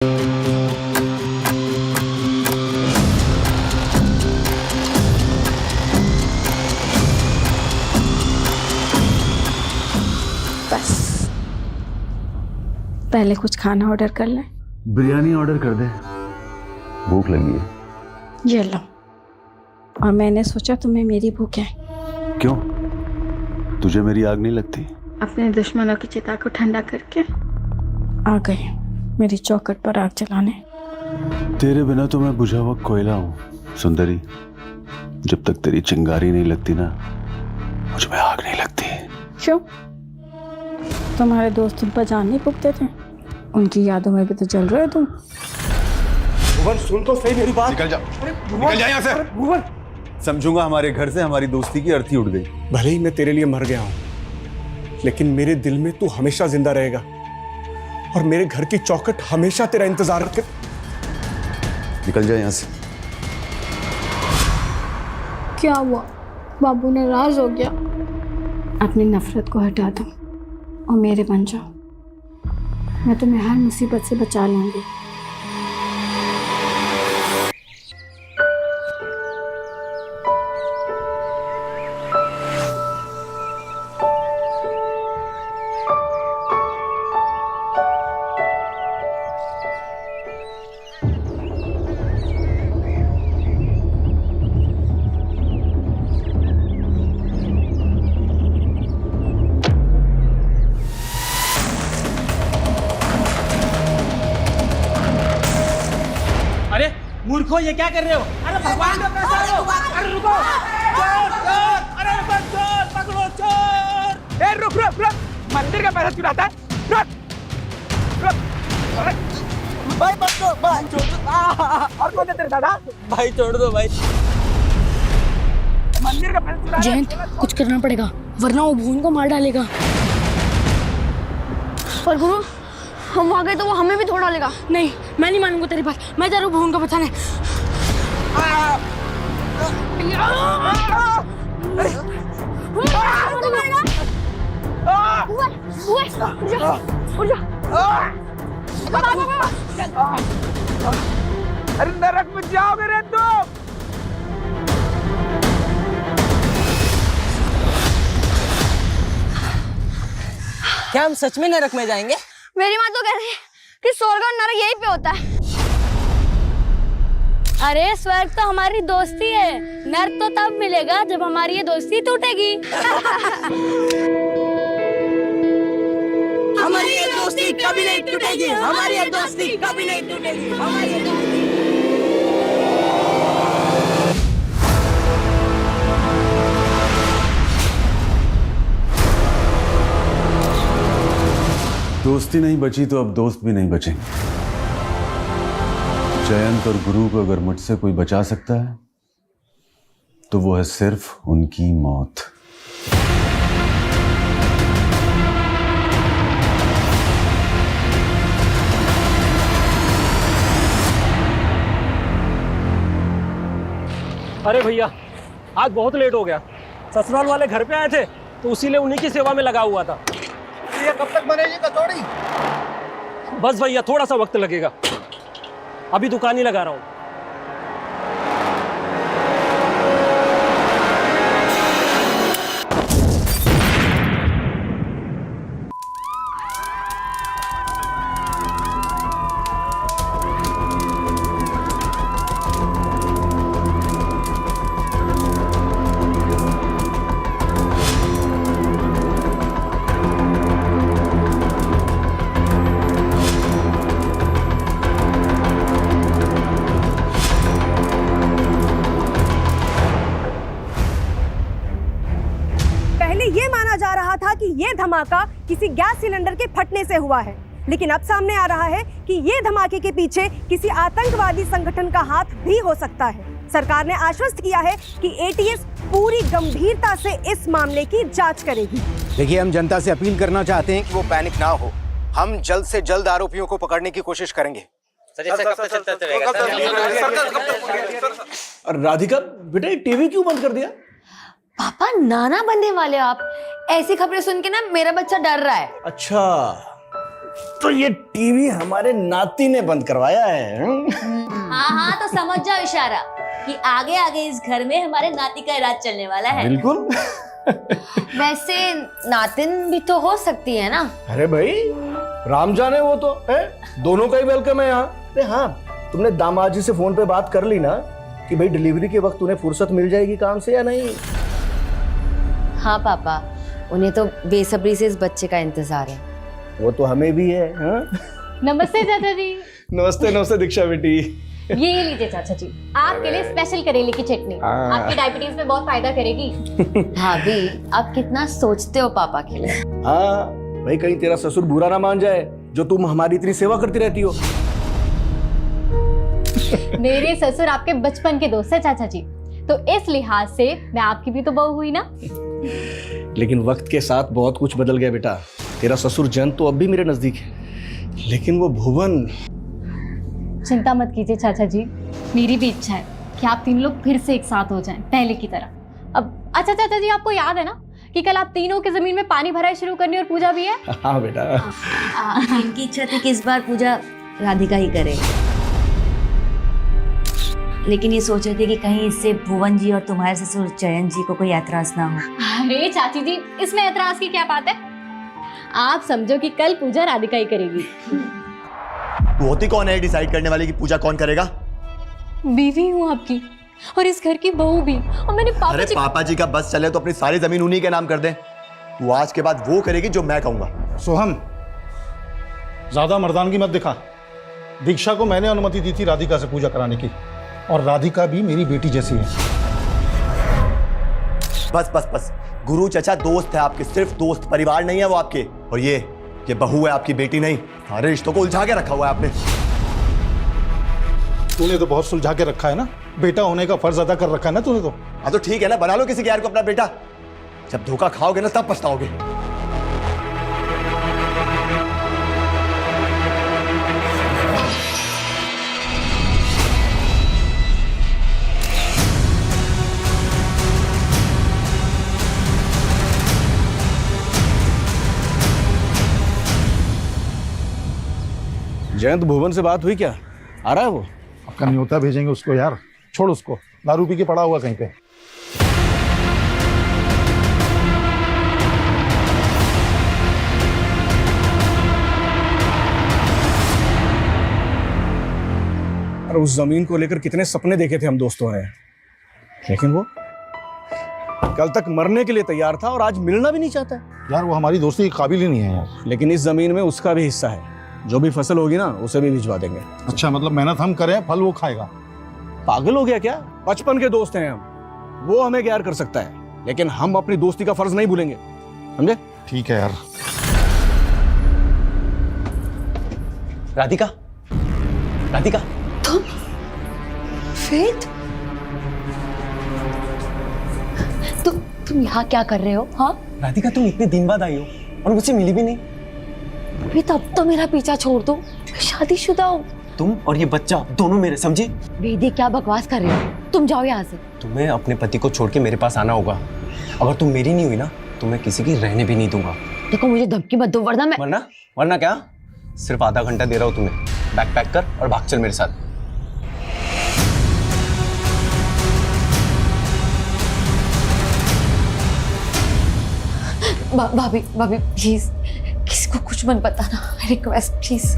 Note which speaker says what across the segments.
Speaker 1: बस पहले कुछ खाना ऑर्डर कर लें।
Speaker 2: बिरयानी ऑर्डर कर दे, भूख लगी है।
Speaker 1: ये लो। और मैंने सोचा तुम्हें मेरी भूख है।
Speaker 2: क्यों, तुझे मेरी आग नहीं लगती?
Speaker 1: अपने दुश्मनों की चिता को ठंडा करके आ गई मेरी चौखट पर आग जलाने।
Speaker 2: तेरे बिना तो मैं बुझा हुआ कोयला हूँ सुंदरी। जब तक तेरी चिंगारी नहीं लगती ना, मुझ में आग नहीं लगती।
Speaker 1: क्यों, तुम्हारे दोस्त तुम पर जान नहीं फूकते थे? उनकी यादों में भी तो जल रहे तुम।
Speaker 3: भुवन सुन तो सही मेरी बात।
Speaker 2: निकल जा, निकल जा यहाँ से।
Speaker 3: भुवन,
Speaker 2: समझूंगा हमारे घर से हमारी दोस्ती की अर्थी उड़ गई।
Speaker 3: भले ही मैं तेरे लिए मर गया हूं, लेकिन मेरे दिल में तू हमेशा जिंदा रहेगा और मेरे घर की चौखट हमेशा तेरा इंतजार कर।
Speaker 2: निकल जा यहाँ से।
Speaker 4: क्या हुआ, बाबू नाराज हो गया?
Speaker 1: अपनी नफरत को हटा दो और मेरे बन जाओ। मैं तुम्हें हर मुसीबत से बचा लूंगी।
Speaker 5: मूर्खो, ये क्या कर रहे हो? अरे भगवान का पैसा लो। अरे रुको, चोर चोर, अरे रुको, चोर पकड़ो, चोर। ए रुक रुक रुक, मंदिर का पैसा चुराता है? रुक रुक। भाई मत दो, भाई छोड़ दो। और कौन है तेरे दादा? भाई छोड़ दो भाई। मंदिर का पैसा चुरा।
Speaker 4: जयंत, कुछ करना पड़ेगा वरना वो भुवन को मार डालेगा। पर गुरु, हम वहां गए तो वो हमें भी थोड़ा डालेगा। नहीं, मैं नहीं मानूंगा तेरी बात। मैं जा रहा हूँ भुवन को बचाने।
Speaker 5: अरे नरक में जाओगे रे तुम।
Speaker 6: क्या हम सच में नरक में जाएंगे?
Speaker 4: मेरी माँ तो कह रही है कि स्वर्ग और नरक यहीं पे होता है। अरे स्वर्ग तो हमारी दोस्ती है, नरक तो तब मिलेगा जब हमारी ये दोस्ती टूटेगी।
Speaker 6: हमारी ये दोस्ती कभी नहीं टूटेगी, हमारी ये दोस्ती कभी नहीं टूटेगी, हमारी ये दोस्ती।
Speaker 2: दोस्ती नहीं बची तो अब दोस्त भी नहीं बचेंगे। जयंत और गुरु को अगर मुझसे कोई बचा सकता है तो वो है सिर्फ उनकी मौत।
Speaker 5: अरे भैया, आज बहुत लेट हो गया। ससुराल वाले घर पे आए थे तो उसी लिए उन्हीं की सेवा में लगा हुआ था।
Speaker 3: ये कब तक बनेगी कचौड़ी?
Speaker 5: बस भैया, थोड़ा सा वक्त लगेगा। अभी दुकान ही लगा रहा हूँ।
Speaker 7: ये माना जा रहा था कि ये धमाका किसी गैस सिलेंडर के फटने से हुआ है, लेकिन अब सामने आ रहा है कि ये धमाके के पीछे किसी आतंकवादी संगठन का हाथ भी हो सकता है। सरकार ने आश्वस्त किया है कि एटीएस पूरी गंभीरता से इस मामले की जांच करेगी।
Speaker 8: देखिए, हम जनता से अपील करना चाहते हैं कि वो पैनिक ना हो। हम जल्द से जल्द आरोपियों को पकड़ने की कोशिश करेंगे।
Speaker 3: राधिका बेटा, टीवी क्यों बंद कर दिया?
Speaker 4: पापा, नाना बनने वाले आप। ऐसी खबरें सुन के ना मेरा बच्चा डर रहा है।
Speaker 3: अच्छा, तो ये टीवी हमारे नाती ने बंद करवाया है।
Speaker 9: हाँ हाँ, तो समझ जाओ इशारा कि आगे आगे इस घर में हमारे नाती का राज चलने वाला है।
Speaker 3: बिल्कुल।
Speaker 9: वैसे नातिन भी तो हो सकती है ना।
Speaker 3: अरे भाई राम जाने, वो तो है, दोनों का ही वेलकम है यहाँ। अरे हाँ, तुमने दामाद जी से फोन पे बात कर ली ना कि भाई डिलीवरी के वक्त उन्हें फुर्सत मिल जाएगी काम से या नहीं?
Speaker 9: हाँ पापा, उन्हें तो बेसब्री से इस बच्चे का इंतजार है।
Speaker 3: वो तो हमें भी है। हाँ?
Speaker 4: नमस्ते चाचा जी।
Speaker 3: नमस्ते नमस्ते दीक्षा बेटी।
Speaker 4: ये लीजिए चाचा जी, आपके लिए स्पेशल करेले की चटनी, आपकी डायबिटीज में बहुत फायदा करेगी।
Speaker 9: भाभी, आप कितना सोचते हो पापा के लिए।
Speaker 3: हाँ भाई, कहीं तेरा ससुर बुरा ना मान जाए जो तुम हमारी इतनी सेवा करती रहती हो।
Speaker 4: मेरे ससुर आपके बचपन के दोस्त है चाचा जी, तो इस लिहाज से मैं आपकी भी तो बहू हुई ना।
Speaker 3: लेकिन वक्त के साथ बहुत कुछ बदल गया बेटा। तेरा ससुर जन तो अब भी मेरे नजदीक है, लेकिन वो भुवन।
Speaker 4: चिंता मत कीजिए चाचा जी, मेरी भी इच्छा है कि आप तीन लोग फिर से एक साथ हो जाएं, पहले की तरह। अब अच्छा चाचा जी, आपको याद है ना कि कल आप तीनों की जमीन में पानी भराई शुरू करनी और पूजा भी है।
Speaker 3: हाँ बेटा।
Speaker 9: इनकी इच्छा थी कि इस बार पूजा राधिका ही करे, लेकिन ये सोच रहे थे कि कहीं इससे भुवन जी और तुम्हारे ससुर जयंत जी को कोई ऐतराज ना हो।
Speaker 4: अरे चाची जी, इसमें ऐतराज की क्या बात है? आप समझो कि कल पूजा राधिका ही करेगी।
Speaker 10: तू होती कौन है डिसाइड करने वाली कि पूजा कौन करेगा?
Speaker 4: बीवी हूँ आपकी और इस घर की बहू भी, और मैंने
Speaker 10: अरे पापा जी का बस चले तो अपनी सारी जमीन उन्हीं के नाम कर दे। तू आज के बाद वो करेगी जो मैं कहूंगा।
Speaker 11: सोहम, ज्यादा मर्दानगी मत दिखा। दीक्षा को मैंने अनुमति दी थी राधिका से पूजा कराने की, और राधिका भी मेरी बेटी जैसी है।
Speaker 10: बस बस बस, गुरु चचा दोस्त है आपके, सिर्फ दोस्त, परिवार नहीं है वो आपके। और ये बहू है, आपकी बेटी नहीं। सारे रिश्तों को उलझा के रखा हुआ है आपने।
Speaker 11: तूने तो बहुत सुलझा के रखा है ना, बेटा होने का फर्ज अदा कर रखा है ना तूने तो।
Speaker 10: हाँ तो ठीक है ना, बना लो किसी गैर को अपना बेटा। जब धोखा खाओगे ना तब पछताओगे।
Speaker 3: जयंत, भुवन से बात हुई क्या? आ रहा है वो?
Speaker 11: आपका न्योता भेजेंगे उसको यार, छोड़ उसको, दारू पी के पड़ा हुआ कहीं पे।
Speaker 3: और उस जमीन को लेकर कितने सपने देखे थे हम दोस्तों ने, लेकिन वो कल तक मरने के लिए तैयार था और आज मिलना भी नहीं चाहता है।
Speaker 11: यार वो हमारी दोस्ती के काबिल ही नहीं है यार।
Speaker 3: लेकिन इस जमीन में उसका भी हिस्सा है, जो भी फसल होगी ना उसे भी भिजवा देंगे।
Speaker 11: अच्छा, मतलब मेहनत हम करें, फल वो खाएगा?
Speaker 3: पागल हो गया क्या? बचपन के दोस्त हैं हम, वो हमें गैर कर सकता है, लेकिन हम अपनी दोस्ती का फर्ज नहीं भूलेंगे, समझे?
Speaker 11: ठीक है यार।
Speaker 10: राधिका, राधिका,
Speaker 9: तुम फेथ, तुम यहाँ क्या कर रहे हो? हाँ
Speaker 10: राधिका, तुम इतने दिन बाद आई हो और मुझसे मिली भी नहीं।
Speaker 9: वेद, अब तो मेरा पीछा छोड़ दो, मैं शादीशुदा हूँ।
Speaker 10: तुम और ये बच्चा दोनों मेरे, समझी?
Speaker 9: वेदी, क्या बकवास कर रहे हो? तुम जाओ यहाँ से।
Speaker 10: तुम्हें अपने पति को छोड़ के मेरे पास आना होगा। अगर तुम मेरी नहीं हुई ना तो मैं किसी की रहने भी नहीं दूंगा।
Speaker 9: देखो, मुझे धमकी मत दो, वरना मैं।
Speaker 10: वरना क्या? सिर्फ आधा घंटा दे रहा हूँ तुम्हें, बैग पैक कर और भाग चल मेरे साथ।
Speaker 9: भाभी प्लीज, किसी को कुछ मत बताना, रिक्वेस्ट प्लीज।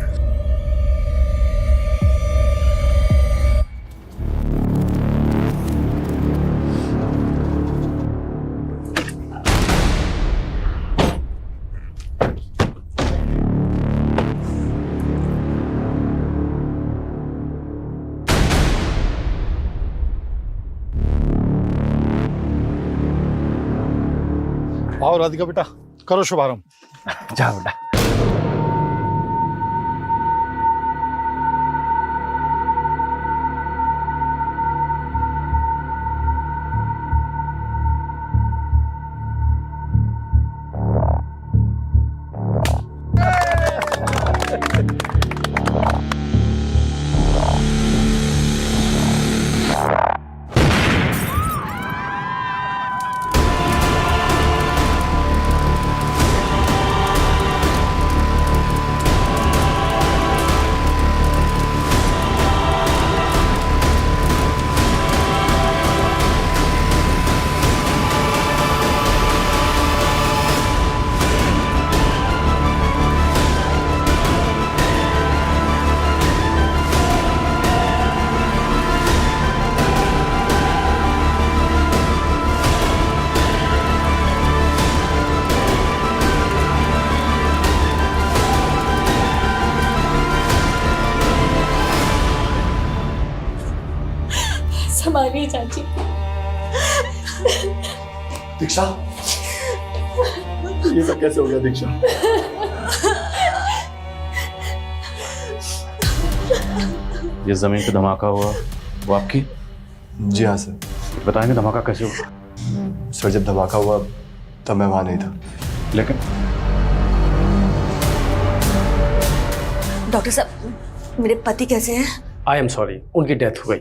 Speaker 11: आओ राधिका बेटा, करो शुभारंभ।
Speaker 10: जा बेटा।
Speaker 9: मानिए चाची।
Speaker 10: दीक्षा, ये सब कैसे हो गया दीक्षा?
Speaker 2: ये जमीन पे धमाका हुआ वो आपकी?
Speaker 10: जी हाँ सर।
Speaker 2: बताएंगे धमाका कैसे हुआ?
Speaker 10: सर जब धमाका हुआ तब मैं वहां नहीं था।
Speaker 2: लेकिन
Speaker 7: डॉक्टर साहब, मेरे पति कैसे हैं?
Speaker 5: आई एम सॉरी, उनकी डेथ हो गई।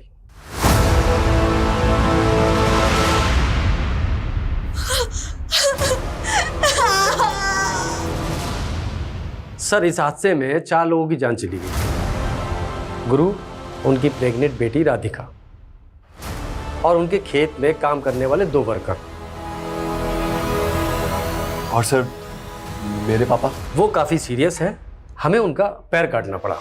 Speaker 5: सर इस हादसे में 4 लोगों की जान चली गई। गुरु, उनकी प्रेग्नेंट बेटी राधिका और उनके खेत में काम करने वाले 2 वर्कर।
Speaker 10: और सर मेरे पापा?
Speaker 5: वो काफी सीरियस है, हमें उनका पैर काटना पड़ा।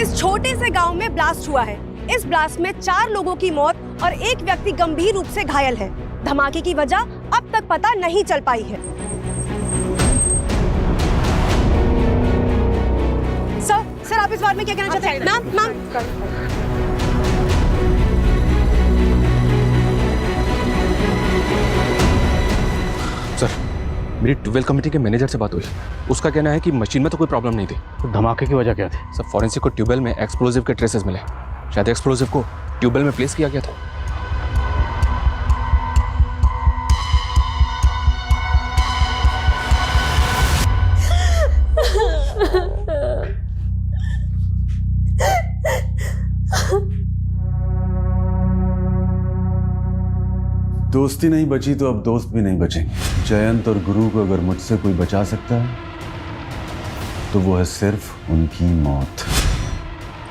Speaker 7: इस छोटे से गांव में ब्लास्ट हुआ है। इस ब्लास्ट में 4 लोगों की मौत और एक व्यक्ति गंभीर रूप से घायल है। धमाके की वजह अब तक पता नहीं चल पाई है। सर आप इस बारे में क्या कहना चाहते हैं? मैम
Speaker 12: सर, मेरी ट्यूबवेल कमेटी के मैनेजर से बात हुई। उसका कहना है कि मशीन में तो कोई प्रॉब्लम नहीं थी।
Speaker 2: तो धमाके की वजह क्या थी?
Speaker 12: सर फॉरेंसिक को ट्यूबवेल में एक्सप्लोजिव के ट्रेसेस मिले। शायद एक्सप्लोजिव को ट्यूबवेल में प्लेस किया गया था।
Speaker 2: दोस्ती नहीं बची तो अब दोस्त भी नहीं बचेंगे। जयंत और गुरु को अगर मुझसे कोई बचा सकता है तो वो है सिर्फ उनकी मौत।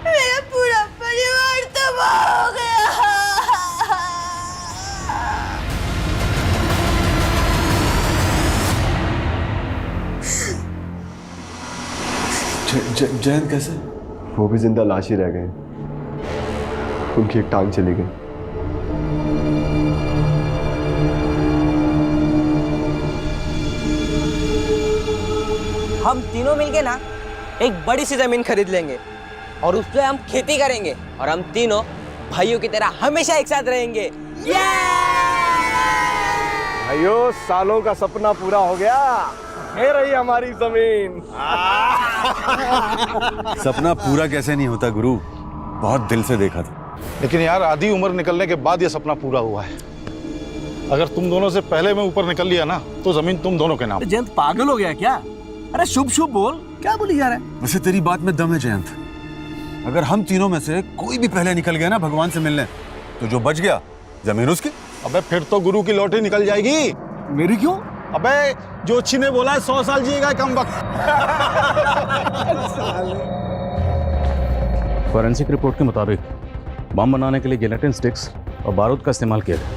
Speaker 6: मेरा पूरा परिवार तबाह हो गया।
Speaker 2: जयंत कैसे?
Speaker 10: वो भी जिंदा लाश ही रह गए। उनकी एक टांग चली गई।
Speaker 6: हम तीनों मिलके ना एक बड़ी सी जमीन खरीद लेंगे और उस पे हम खेती करेंगे और हम तीनों भाइयों की तरह हमेशा एक साथ रहेंगे।
Speaker 3: भाइयों, सालों का सपना पूरा हो गया। ये रही हमारी जमीन।
Speaker 2: सपना पूरा कैसे नहीं होता गुरु, बहुत दिल से देखा था।
Speaker 11: लेकिन यार आधी उम्र निकलने के बाद ये सपना पूरा हुआ है। अगर तुम दोनों से पहले मैं ऊपर निकल लिया ना तो जमीन तुम दोनों के नाम।
Speaker 6: जयंत पागल हो गया क्या? अरे शुभ शुभ बोल, क्या बोली जा रहा है?
Speaker 2: वैसे तेरी बात में दम है जयंत। अगर हम तीनों में से कोई भी पहले निकल गया ना भगवान से मिलने, तो जो बच गया जमीन उसकी।
Speaker 11: अबे फिर तो गुरु की लॉटरी निकल जाएगी।
Speaker 3: मेरी क्यों?
Speaker 11: अबे जोशी ने बोला है 100 साल जिएगा कम वक्त।
Speaker 2: फॉरेंसिक रिपोर्ट के मुताबिक बम बनाने के लिए जिलेटिन स्टिक्स और बारूद का इस्तेमाल किया गया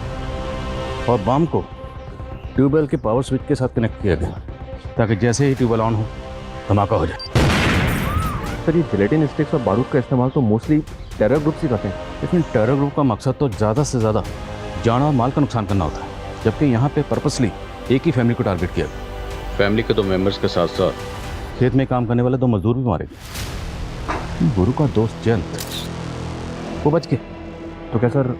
Speaker 2: और बम को ट्यूबवेल के पावर स्विच के साथ कनेक्ट किया गया ताकि जैसे ही ट्यूबवेल ऑन हो धमाका हो जाए।
Speaker 12: सर ये जिलेटिन स्टिक्स और बारूद का इस्तेमाल तो मोस्टली टेरर ग्रुप ही करते हैं।
Speaker 2: लेकिन टेरर ग्रुप का मकसद तो ज़्यादा से ज़्यादा जान और माल का नुकसान करना होता है, जबकि यहाँ पे पर्पसली एक ही फैमिली को टारगेट किया गया। फैमिली के 2 मेंबर्स के साथ साथ खेत में काम करने वाले 2 मजदूर भी मारे गए। गुरु का दोस्त जयंत वो बच गया।
Speaker 12: तो क्या सर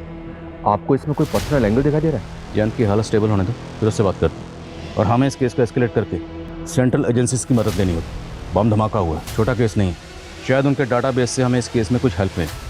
Speaker 12: आपको इसमें कोई पर्सनल एंगल दिखाई दे रहा है?
Speaker 2: जयंत की हालत स्टेबल होने दो, फिर उससे बात करते हैं। और हमें इस केस को एस्केलेट करके सेंट्रल एजेंसीज की मदद लेनी होगी। बम धमाका हुआ, छोटा केस नहीं, शायद उनके डाटाबेस से हमें इस केस में कुछ हेल्प मिले।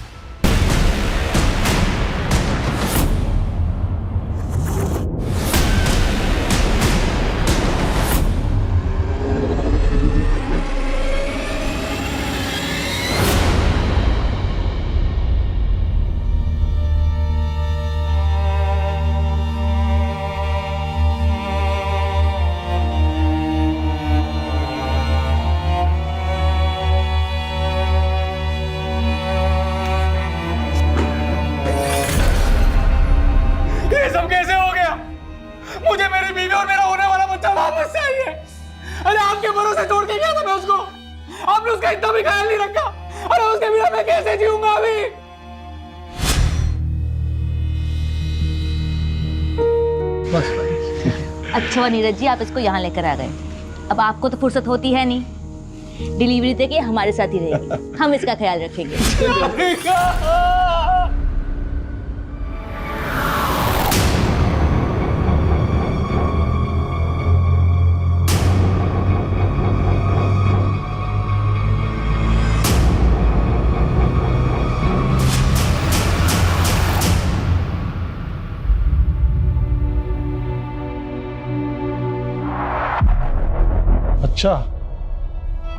Speaker 5: मुझे मेरी बीवी और मेरा होने वाला बच्चा वापस चाहिए। अरे आपके भरोसे छोड़ के गया था मैं उसको, आपने उसका इतना भी ख्याल नहीं रखा। अरे उसके बिना मैं कैसे जीऊंगा अभी? बस
Speaker 9: अच्छा हुआ नीरज जी आप इसको यहाँ लेकर आ गए। अब आपको तो फुर्सत होती है नहीं, डिलीवरी तक ये हमारे साथ ही रहेगी, हम इसका ख्याल रखेंगे।
Speaker 11: अच्छा,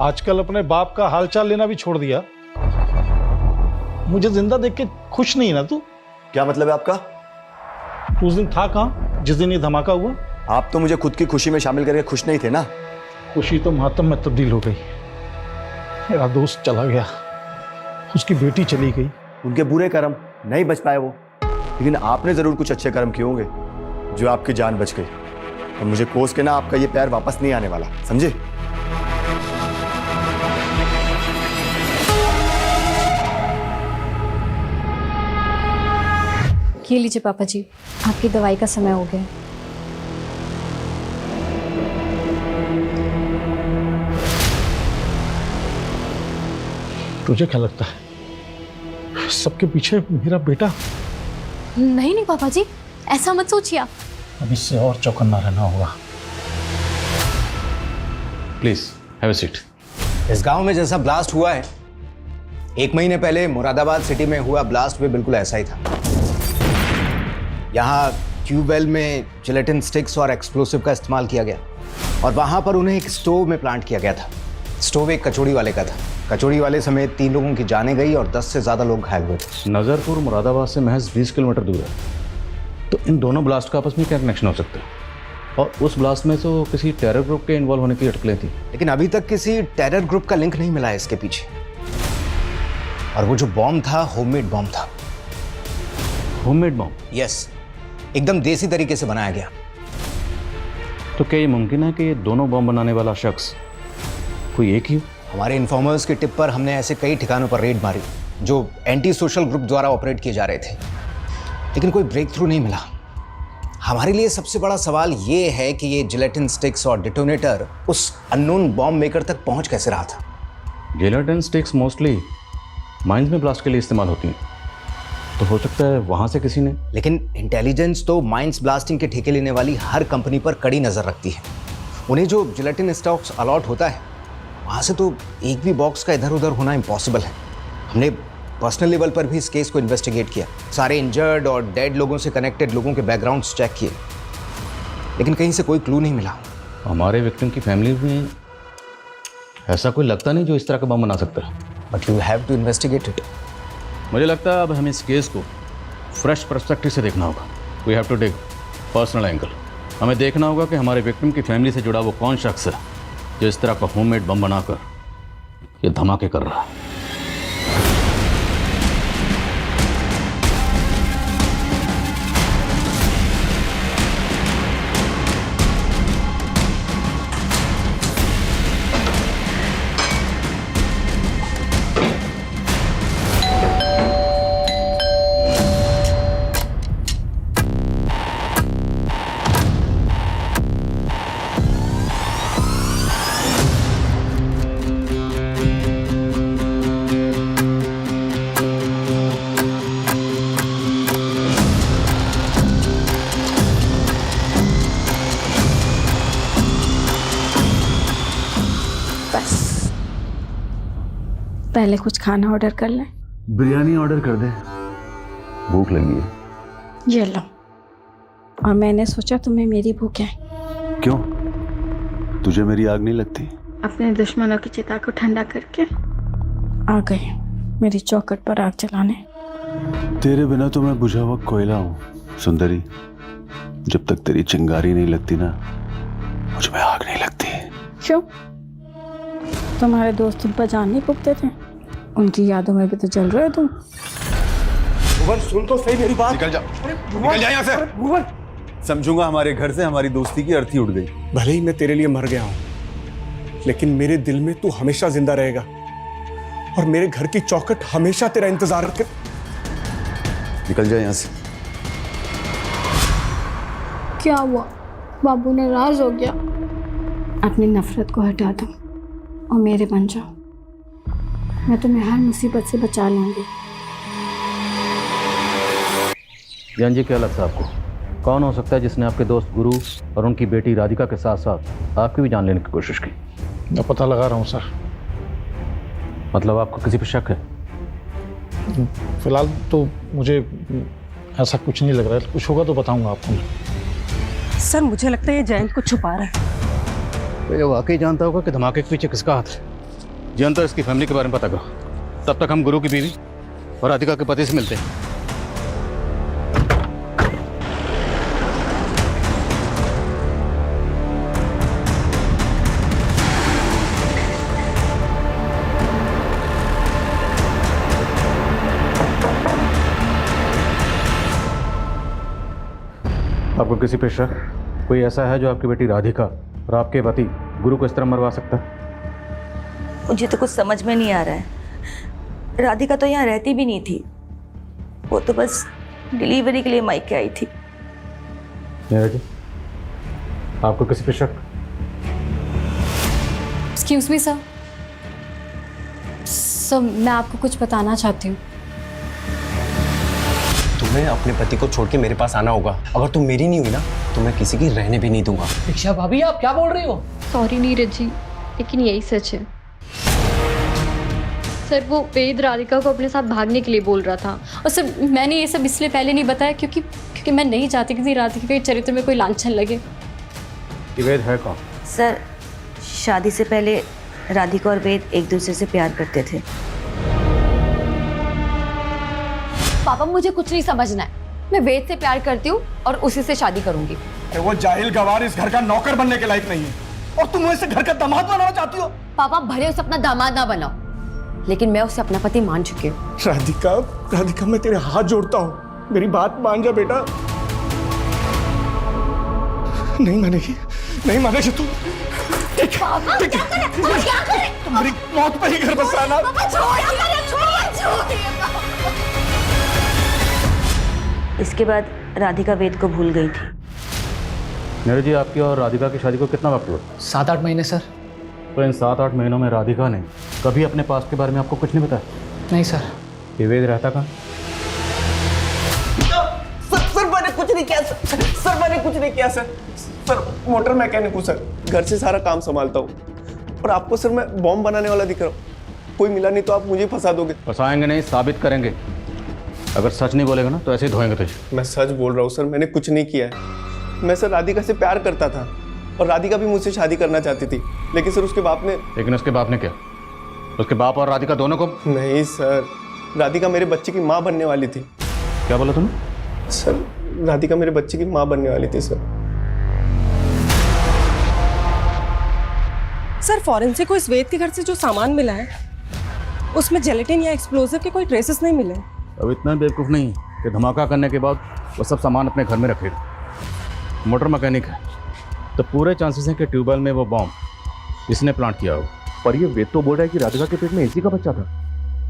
Speaker 11: आजकल अपने बाप का हालचाल लेना भी छोड़ दिया। मुझे जिंदा देख के खुश नहीं ना तू?
Speaker 10: क्या मतलब है आपका?
Speaker 11: तू उस दिन था कहाँ जिस दिन ये धमाका हुआ?
Speaker 10: आप तो मुझे खुद की खुशी में शामिल करके खुश नहीं थे ना।
Speaker 11: खुशी तो मातम में तब्दील हो गई। मेरा दोस्त चला गया, उसकी बेटी चली गई।
Speaker 10: उनके बुरे कर्म, नहीं बच पाए वो, लेकिन आपने जरूर कुछ अच्छे कर्म किए होंगे जो आपकी जान बच गई। और मुझे कोस के ना आपका ये प्यार वापस नहीं आने वाला, समझे?
Speaker 1: ये लीजिए पापा जी, आपकी दवाई का समय हो गया।
Speaker 11: तुझे क्या लगता है सबके पीछे मेरा बेटा?
Speaker 4: नहीं नहीं पापा जी, ऐसा मत सोचिए आप।
Speaker 11: अब इससे और चौकन्ना रहना होगा।
Speaker 2: Please have a seat.
Speaker 8: इस गांव में जैसा ब्लास्ट हुआ है, 1 महीने पहले मुरादाबाद सिटी में हुआ ब्लास्ट भी बिल्कुल ऐसा ही था। यहाँ ट्यूबवेल में जिलेटिन स्टिक्स और एक्सप्लोसिव का इस्तेमाल किया गया और वहां पर उन्हें एक स्टोव में प्लांट किया गया था। स्टोव एक कचौड़ी वाले का था। कचौड़ी वाले समेत 3 लोगों की जानें गई और 10 से ज्यादा लोग घायल हुए थे।
Speaker 2: नज़रपुर मुरादाबाद से महज 20 किलोमीटर दूर है, तो इन दोनों ब्लास्ट का आपस में क्या कनेक्शन हो सकता है? और उस ब्लास्ट में तो किसी टेरर ग्रुप के इन्वॉल्व होने की अटकलें थी,
Speaker 8: लेकिन अभी तक किसी टेरर ग्रुप का लिंक नहीं मिला है इसके पीछे। और वो जो बॉम्ब था, होममेड बॉम्ब था।
Speaker 2: Homemade bomb?
Speaker 8: यस, एकदम देसी तरीके से बनाया गया।
Speaker 2: तो क्या ये मुमकिन है कि ये दोनों बॉम्ब बनाने वाला शख्स कोई एक ही हो?
Speaker 8: हमारे इन्फॉर्मर्स की टिप पर हमने ऐसे कई ठिकानों पर रेड मारी जो एंटी सोशल ग्रुप द्वारा ऑपरेट किए जा रहे थे, लेकिन कोई ब्रेक थ्रू नहीं मिला। हमारे लिए सबसे बड़ा सवाल ये है कि ये जिलेटिन स्टिक्स और डिटोनेटर उस अननोन बॉम्ब मेकर तक पहुंच कैसे रहा था।
Speaker 2: जिलेटिन स्टिक्स मोस्टली माइंस में ब्लास्ट के लिए इस्तेमाल होती हैं, तो हो सकता है वहां से किसी ने।
Speaker 8: लेकिन इंटेलिजेंस तो माइंस ब्लास्टिंग के ठेके लेने वाली हर कंपनी पर कड़ी नजर रखती है। उन्हें जो जिलेटिन स्टॉक्स अलॉट होता है, वहां से तो एक भी बॉक्स का इधर उधर होना इम्पॉसिबल है। हमने पर्सनल लेवल पर भी इस केस को इन्वेस्टिगेट किया, सारे इंजर्ड और डेड लोगों से कनेक्टेड लोगों के बैकग्राउंड्स चेक किए, लेकिन कहीं से कोई क्लू नहीं मिला।
Speaker 2: हमारे विक्टिम की फैमिली में ऐसा कोई लगता नहीं जो इस तरह का बम बना सकता है।
Speaker 8: But you have to investigate it.
Speaker 2: मुझे लगता है अब हमें इस केस को फ्रेश पर्सपेक्टिव से देखना होगा। We have to take personal angle. हमें देखना होगा कि हमारे विक्टिम की फैमिली से जुड़ा वो कौन शख्स है जो इस तरह का होममेड बम बनाकर ये धमाके कर रहा है।
Speaker 1: पहले कुछ खाना ऑर्डर कर लें।
Speaker 2: बिरयानी ऑर्डर कर दे, भूख लगी है।
Speaker 1: ये लो। और मैंने सोचा तुम्हें मेरी भूख है।
Speaker 2: क्यों, तुझे मेरी आग नहीं लगती?
Speaker 1: अपने दुश्मनों की चिता को ठंडा करके आ गई मेरी चौखट पर आग जलाने।
Speaker 13: तेरे बिना तो मैं बुझा हुआ कोयला हूँ सुंदरी। जब तक तेरी चिंगारी नहीं लगती ना, मुझ में आग नहीं लगती।
Speaker 1: क्यों? तुम्हारे दोस्त तुम पर जान नहीं फूकते थे? उनकी यादों में भी तो जल रहे हो तुम।
Speaker 10: भुवन सुन तो सही मेरी बात।
Speaker 13: निकल जा, निकल जा यहाँ से।
Speaker 10: भुवन,
Speaker 13: समझूंगा हमारे घर से हमारी दोस्ती की अर्थी उड़ गई।
Speaker 3: भले ही मैं तेरे लिए मर गया हूं, लेकिन मेरे दिल में तू हमेशा जिंदा रहेगा और मेरे घर की चौखट हमेशा तेरा इंतजार कर।
Speaker 13: निकल जा यहाँ से।
Speaker 1: क्या हुआ? बाबू नाराज हो गया। अपनी नफरत को हटा दो और मेरे बन जाओ। मैं तुम्हें हर मुसीबत से बचा लूंगी।
Speaker 2: जान जी, क्या लगता है आपको कौन हो सकता है जिसने आपके दोस्त गुरु और उनकी बेटी राधिका के साथ साथ आपकी भी जान लेने की कोशिश की?
Speaker 11: मैं पता लगा रहा हूँ सर।
Speaker 2: मतलब आपको किसी पे शक है?
Speaker 11: फिलहाल तो मुझे ऐसा कुछ नहीं लग रहा है, कुछ होगा तो बताऊंगा आपको।
Speaker 7: सर मुझे लगता है ये जयंत को छुपा रहा है।
Speaker 2: तो ये वाकई जानता होगा कि धमाके के पीछे किसका हाथ है। जयंत तो इसकी फैमिली के बारे में पता करो, तब तक हम गुरु की बीवी और राधिका के पति से मिलते हैं। आपको किसी पे शक कोई ऐसा है जो आपकी बेटी राधिका और आपके पति गुरु को इस तरह मरवा सकता है?
Speaker 9: मुझे तो कुछ समझ में नहीं आ रहा है। राधिका तो यहाँ रहती भी नहीं थी, वो तो बस डिलीवरी के लिए मायके आई थी।
Speaker 2: नीरज जी, आपको किसी पे शक?
Speaker 1: Excuse me sir. सर मैं आपको कुछ बताना चाहती हूँ।
Speaker 8: तुम्हें अपने पति को छोड़ के मेरे पास आना होगा। अगर तुम मेरी नहीं हुई ना तो मैं किसी की रहने भी नहीं दूंगा।
Speaker 5: दीक्षा भाभी आप क्या बोल रही हो?
Speaker 4: सॉरी नीरज जी, लेकिन यही सच है। सर वो वेद राधिका को अपने साथ भागने के लिए बोल रहा था, और सर मैंने ये सब इसलिए पहले नहीं बताया क्योंकि मैं नहीं चाहती कि राधिका के चरित्र में कोई लांछन लगे।
Speaker 2: ये वेद है कौन?
Speaker 9: सर शादी से पहले राधिका और वेद एक दूसरे से प्यार करते थे।
Speaker 4: पापा मुझे कुछ नहीं समझना है। मैं वेद से प्यार करती हूँ और उसी से शादी करूंगी।
Speaker 3: वो जाहिल गवार इस घर का नौकर बनने के लायक नहीं है, और तुम उसे घर का दामाद बनाना चाहती हो।
Speaker 4: पापा भले उसे अपना दामाद ना बनाओ, लेकिन मैं उसे अपना पति मान चुकी हूँ।
Speaker 3: राधिका, राधिका मैं तेरे हाथ जोड़ता हूँ, मेरी बात मान जा बेटा। नहीं मानेगी, नहीं मानेगी तू। तुम्हारी मौत पर ही घर बसाना।
Speaker 9: इसके बाद राधिका वेद को भूल गई थी।
Speaker 2: नीरज जी, आपकी और राधिका की शादी को कितना वक्त हुआ?
Speaker 5: 7-8 महीने सर।
Speaker 2: तो इन 7-8 महीनों में राधिका ने कभी अपने पास्ट के बारे में आपको कुछ नहीं बताया?
Speaker 5: नहीं सर।
Speaker 2: ये वेद रहता कहाँ?
Speaker 3: सर मैंने कुछ नहीं किया सर मैंने कुछ नहीं किया सर मोटर मैकेनिक हूँ सर, घर से सारा काम संभालता हूँ। और आपको सर मैं बॉम्ब बनाने वाला दिख रहा हूँ। कोई मिला नहीं तो आप मुझे फंसा दोगे।
Speaker 2: फंसाएंगे नहीं, साबित करेंगे। अगर सच नहीं बोलेगा ना तो ऐसे ही धोएंगे तुझे।
Speaker 3: मैं सच बोल रहा हूँ सर, मैंने कुछ नहीं किया है। मैं सर राधिका से प्यार करता था और राधिका भी मुझसे शादी करना चाहती थी, लेकिन सर उसके बाप ने।
Speaker 2: लेकिन उसके बाप ने क्या? उसके बाप और राधिका दोनों को?
Speaker 3: नहीं सर, राधिका मेरे बच्चे की माँ बनने वाली थी।
Speaker 2: क्या बोला तूने?
Speaker 3: सर राधिका मेरे बच्चे की माँ बनने वाली थी सर।
Speaker 7: सर फॉरेंसिक को इस वेद के घर से जो सामान मिला है उसमें जेलेटिन या एक्सप्लोजिव के कोई ट्रेसेस नहीं मिले।
Speaker 2: अब इतना बेवकूफ़ नहीं कि धमाका करने के बाद वो सब सामान अपने घर में रखेगा। मोटर मैकेनिक है तो पूरे चांसेस हैं कि ट्यूबवेल में वो बॉम्ब इसने प्लांट किया होगा। पर ये वेद तो बोल रहा है कि राधिका के पेट में इसी का बच्चा था।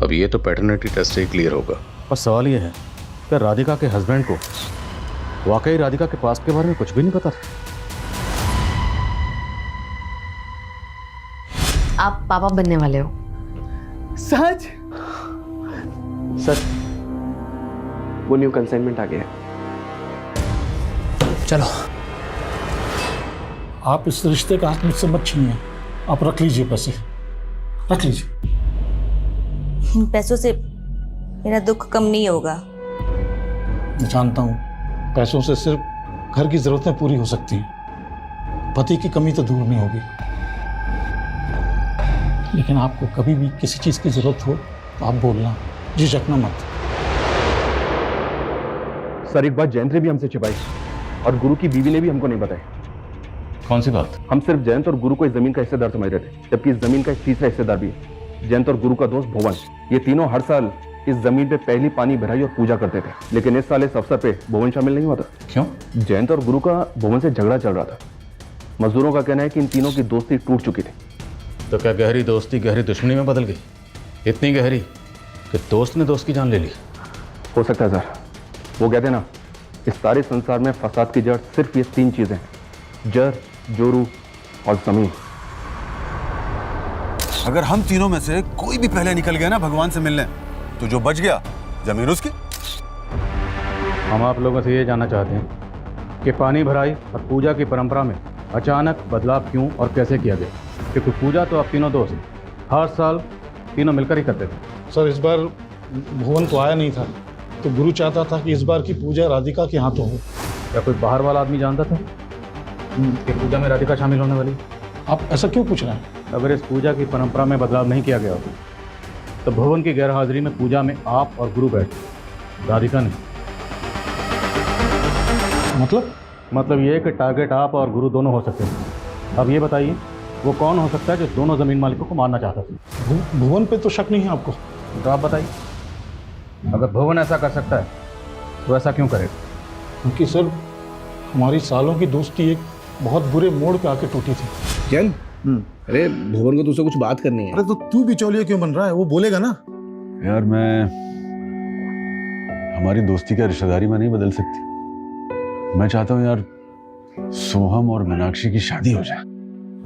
Speaker 2: अब ये तो पैटर्निटी टेस्ट से ही क्लियर होगा। और सवाल ये है कि राधिका के हस्बैंड को वाकई राधिका के पास्ट के बारे में कुछ भी नहीं पता था।
Speaker 4: आप पापा बनने वाले हो?
Speaker 3: सच? सच। वो न्यू कंसाइनमेंट आ गया है।
Speaker 5: चलो
Speaker 11: आप इस रिश्ते का हाथ मुझसे मत छीनिए। आप रख लीजिए पैसे, रख लीजिए।
Speaker 9: इन पैसों से मेरा दुख कम नहीं होगा।
Speaker 11: मैं जानता हूँ पैसों से सिर्फ घर की जरूरतें पूरी हो सकती हैं, पति की कमी तो दूर नहीं होगी। लेकिन आपको कभी भी किसी चीज़ की जरूरत हो तो आप बोलना, झिझकना मत।
Speaker 10: सर एक बात जयंत ने भी हमसे छिपाई और गुरु की बीवी ने भी हमको नहीं बताई।
Speaker 2: कौन सी बात?
Speaker 10: हम सिर्फ जयंत और गुरु को इस जमीन का हिस्सेदार समझ रहे थे, जबकि इस जमीन का एक तीसरा हिस्सेदार भी है। जयंत और गुरु का दोस्त भुवन, ये तीनों हर साल इस जमीन पे पहली पानी भराई और पूजा करते थे। लेकिन इस साल इस अवसर पे भुवन शामिल नहीं हुआ था।
Speaker 2: क्यों?
Speaker 10: जयंत और गुरु का भुवन से झगड़ा चल रहा था। मजदूरों का कहना है कि इन तीनों की दोस्ती टूट चुकी थी।
Speaker 2: तो क्या गहरी दोस्ती गहरी दुश्मनी में बदल गई? इतनी गहरी कि दोस्त ने दोस्त की जान ले ली।
Speaker 10: हो सकता है सर। वो कहते हैं ना, इस सारे संसार में फसाद की जड़ सिर्फ ये 3 चीजें हैं: जर, जोरू और जमीन।
Speaker 13: अगर हम तीनों में से कोई भी पहले निकल गया ना भगवान से मिलने, तो जो बच गया जमीन उसकी।
Speaker 2: हम आप लोगों से ये जानना चाहते हैं कि पानी भराई और पूजा की परंपरा में अचानक बदलाव क्यों और कैसे किया गया? क्योंकि पूजा तो आप तीनों दोस्त हर साल तीनों मिलकर ही करते थे।
Speaker 11: सर इस बार भुवन तो आया नहीं था, तो गुरु चाहता था कि इस बार की पूजा राधिका के हाथों हो।
Speaker 2: क्या कोई बाहर वाला आदमी जानता था कि पूजा में राधिका शामिल होने वाली?
Speaker 11: आप ऐसा क्यों पूछ रहे हैं?
Speaker 2: अगर इस पूजा की परंपरा में बदलाव नहीं किया गया होता तो भुवन की गैरहाजिरी में पूजा में आप और गुरु बैठे, राधिका नहीं। मतलब ये कि टारगेट आप और गुरु दोनों हो सकते हैं। अब ये बताइए वो कौन हो सकता है जो दोनों जमीन मालिकों को मारना चाहता था?
Speaker 11: भुवन पे तो शक नहीं है आपको?
Speaker 2: तो आप बताइए, अगर भुवन ऐसा कर सकता है तो ऐसा क्यों करेगा?
Speaker 11: क्योंकि सर हमारी सालों की दोस्ती एक बहुत बुरे मोड़ पे आके टूटी थी।
Speaker 3: जैन, अरे भुवन को तुझसे कुछ बात करनी है।
Speaker 11: अरे तो तू बिचौलिया क्यों बन रहा है? वो बोलेगा ना।
Speaker 13: यार मैं हमारी दोस्ती का रिश्तेदारी में नहीं बदल सकती। मैं चाहता हूँ यार सोहम और मीनाक्षी की शादी हो जाए।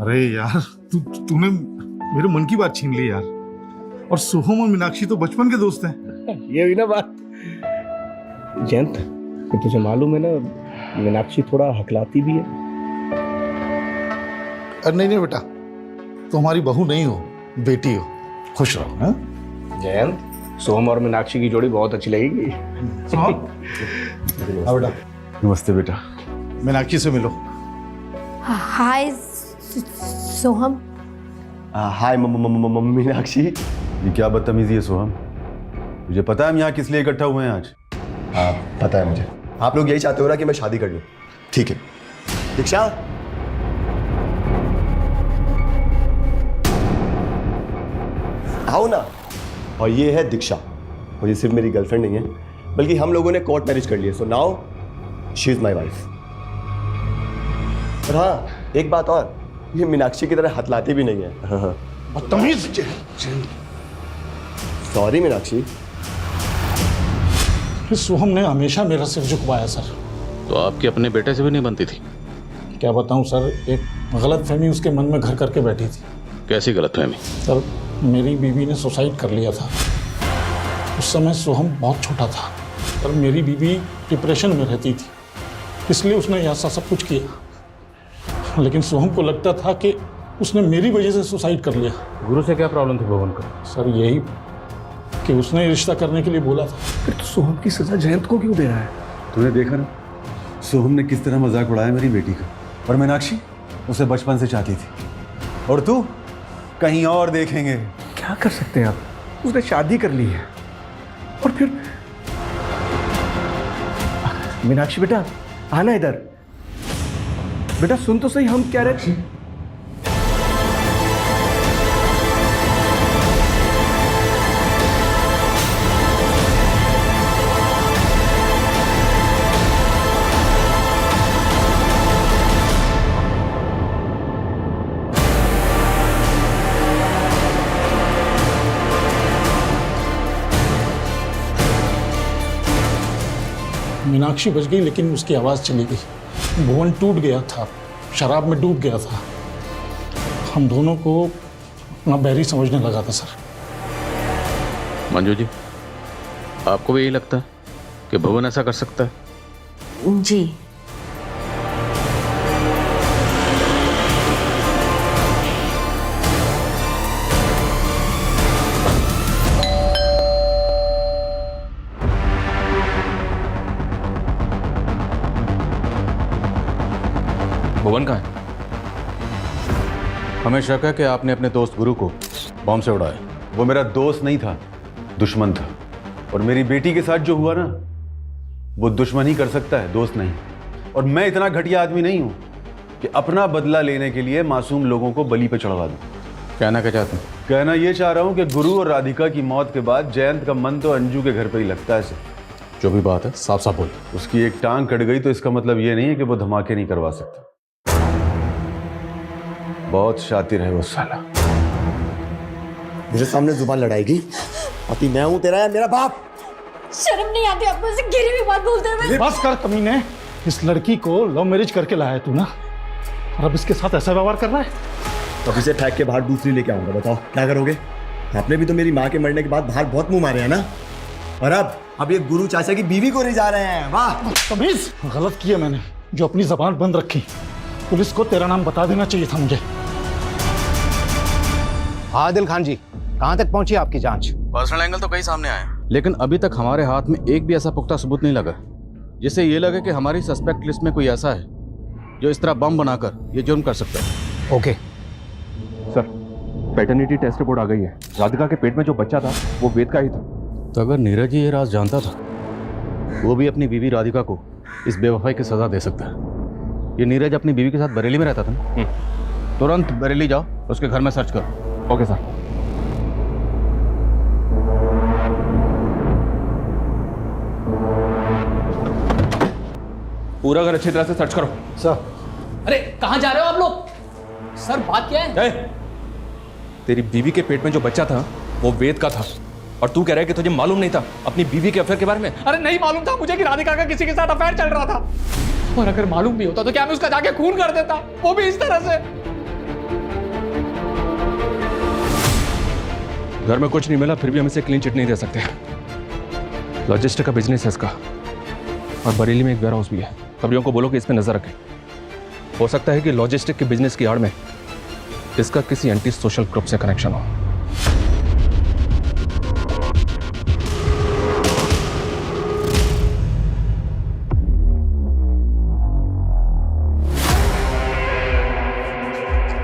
Speaker 11: अरे यार तूने मेरे मन की बात छीन ली यार। और सोहम और मीनाक्षी तो बचपन के दोस्त हैं।
Speaker 3: ये हुई ना बात। जयंत, तुझे मालूम है ना मीनाक्षी थोड़ा हकलाती भी है।
Speaker 11: अरे नहीं बेटा, तो हमारी बहू नहीं हो, बेटी हो। खुश रहो। हाँ
Speaker 3: जयंत, सोहम और मीनाक्षी की जोड़ी बहुत अच्छी लगेगी।
Speaker 11: बेटा
Speaker 13: नमस्ते बेटा।
Speaker 11: मीनाक्षी से मिलो।
Speaker 7: हाय सोहम।
Speaker 3: हाय मीनाक्षी।
Speaker 13: ये क्या बदतमीजी है सोहम? मुझे पता है हम यहाँ किस लिए इकट्ठा हुए हैं आज।
Speaker 3: हाँ पता है मुझे। आप लोग यही चाहते हो ना कि मैं शादी कर लूं। ठीक है दीक्षा, आओ ना। और ये है दीक्षा, और ये सिर्फ मेरी गर्लफ्रेंड नहीं है बल्कि हम लोगों ने कोर्ट मैरिज कर लिया। So now she is my wife. और हाँ एक बात और, ये मीनाक्षी की तरह हथलाती भी नहीं है।
Speaker 11: बदतमीज।
Speaker 3: सॉरी मीनाक्षी।
Speaker 11: सोहम ने हमेशा मेरा सिर झुकवाया सर।
Speaker 2: तो आपकी अपने बेटे से भी नहीं बनती थी?
Speaker 11: क्या बताऊं सर, एक गलतफहमी उसके मन में घर करके बैठी थी।
Speaker 2: कैसी गलतफहमी?
Speaker 11: सर मेरी बीवी ने सुसाइड कर लिया था। उस समय सोहम बहुत छोटा था और मेरी बीवी डिप्रेशन में रहती थी, इसलिए उसने ऐसा सब कुछ किया। लेकिन सोहम को लगता था कि उसने मेरी वजह से सुसाइड कर लिया।
Speaker 2: गुरु से क्या प्रॉब्लम थी भुवन को?
Speaker 11: सर यही कि उसने रिश्ता करने के लिए बोला था।
Speaker 3: फिर तो सोहम की सजा जयंत को क्यों दे रहा है?
Speaker 13: तूने देखा ना सोहम ने किस तरह मजाक उड़ाया मेरी बेटी का। और मीनाक्षी उसे बचपन से चाहती थी, और तू कहीं और देखेंगे।
Speaker 3: क्या कर सकते हैं आप? उसने शादी कर ली है। और फिर मीनाक्षी बेटा आना इधर। बेटा सुन तो सही, हम क्या रहे।
Speaker 11: मीनाक्षी बच गई लेकिन उसकी आवाज़ चली गई। भुवन टूट गया था, शराब में डूब गया था। हम दोनों को अपना बैरी समझने लगा था सर।
Speaker 2: मंजू जी, आपको भी यही लगता है कि भुवन ऐसा कर सकता है?
Speaker 9: जी।
Speaker 12: भुवन कहाँ है?
Speaker 2: हमें शक है कि आपने अपने दोस्त गुरु को बॉम्ब से उड़ाया।
Speaker 13: वो मेरा दोस्त नहीं था, दुश्मन था। और मेरी बेटी के साथ जो हुआ ना, वो दुश्मन ही कर सकता है, दोस्त नहीं। और मैं इतना घटिया आदमी नहीं हूं कि अपना बदला लेने के लिए मासूम लोगों को बलि पे चढ़वा दूं।
Speaker 2: कहना क्या चाहते हैं?
Speaker 13: कहना ये चाह रहा हूं कि गुरु और राधिका की मौत के बाद जयंत का मन तो अंजू के घर पे ही लगता है।
Speaker 2: जो भी बात है साफ साफ बोलिए।
Speaker 13: उसकी एक टांग कट गई तो इसका मतलब ये नहीं है कि वो धमाके नहीं करवा सकता। बहुत शातिर है वो साला।
Speaker 3: मेरे सामने जुबान लड़ाएगी? अति मैं हूं तेरा या मेरा बाप?
Speaker 4: शर्म नहीं आती आपको ऐसे गिरी हुई बात बोलते हुए?
Speaker 11: बस कर कमीने, इस लड़की को लव मैरिज करके लाया तू ना। और अब इसके साथ ऐसा व्यवहार कर रहा है।
Speaker 14: अब इसे फेंक के बाहर दूसरी लेके आऊंगा, बताओ क्या करोगे? आपने भी तो मेरी माँ के मरने के बाद बाहर बहुत मुंह मारे हैं ना, और अब ये गुरु चाचा की बीवी को ले जा रहे हैं। वाह
Speaker 11: तमीज, गलत किया मैंने जो अपनी जबान बंद रखी। पुलिस को तेरा नाम बता देना चाहिए था मुझे।
Speaker 8: आदिल खान जी, कहाँ तक पहुंची आपकी जांच?
Speaker 2: पर्सनल एंगल तो कई सामने आए, लेकिन अभी तक हमारे हाथ में एक भी ऐसा पुख्ता सबूत नहीं लगा जिससे ये लगे कि हमारी सस्पेक्ट लिस्ट में कोई ऐसा है जो इस तरह बम बनाकर ये जुर्म कर सकता है।
Speaker 8: Okay
Speaker 12: sir, paternity test report आ गई है। राधिका के पेट में जो बच्चा था वो वेद का ही था।
Speaker 2: तो अगर नीरज ये राज जानता था, वो भी अपनी बीवी राधिका को इस बेवफाई की सजा दे सकता है। ये नीरज अपनी बीवी के साथ बरेली में रहता था ना? तुरंत बरेली जाओ, उसके घर में सर्च करो।
Speaker 12: Okay sir. पूरा घर अच्छी तरह से सर्च करो।
Speaker 11: सर।
Speaker 5: अरे कहाँ जा रहे हो आप लोग? सर बात क्या है?
Speaker 12: तेरी बीवी के पेट में जो बच्चा था वो वेद का था, और तू कह रहा है कि तुझे मालूम नहीं था अपनी बीवी के अफेयर के बारे में?
Speaker 5: अरे नहीं मालूम था मुझे कि राधिका का किसी के साथ अफेयर चल रहा था, और अगर मालूम भी होता तो क्या मैं उसका जाके खून कर देता, वो भी इस तरह से।
Speaker 12: घर में कुछ नहीं मिला फिर भी हम इसे क्लीन चिट नहीं दे सकते। लॉजिस्टिक का बिजनेस है इसका, और बरेली में एक वेयर हाउस भी है। खबरियों को बोलो कि इस पे नजर रखें। हो सकता है कि लॉजिस्टिक के बिजनेस की आड़ में इसका किसी एंटी सोशल ग्रुप से कनेक्शन हो।